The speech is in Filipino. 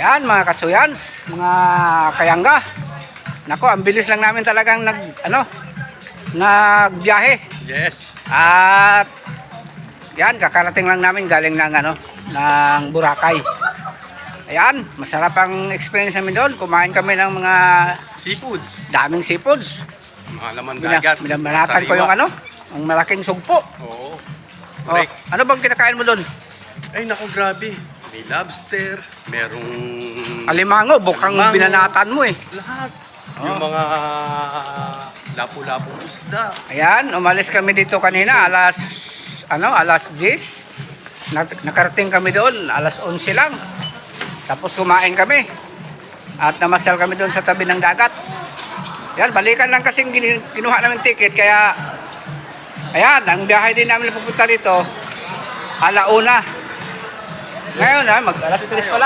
Ayan mga katsuyans, mga kayangga. Nako, ang bilis lang namin talagang nagbiyahe. Yes. At yan, kakarating lang namin galing ng ng Boracay. Ayan, masarap ang experience namin doon. Kumain kami ng mga Seafoods. daming seafoods. Mga laman dagat. Minamanatan ko yung ang malaking sugpo. Oo. Oh, Correct. ano bang kinakain mo doon? Ay, naku, grabe. May lobster, merong Alimango, bukang Alimango. binanatan mo eh. lahat. Yung mga lapu-lapong isda. Ayan, umalis kami dito kanina alas 10. Nakarating kami doon alas 11 lang. Tapos kumain kami. At namasyal kami doon sa tabi ng dagat. Yan, balikan lang kasing kinuha namin ticket kaya ayan, ang biyahe din namin pupunta dito alauna. Ngayon alas 3 pala.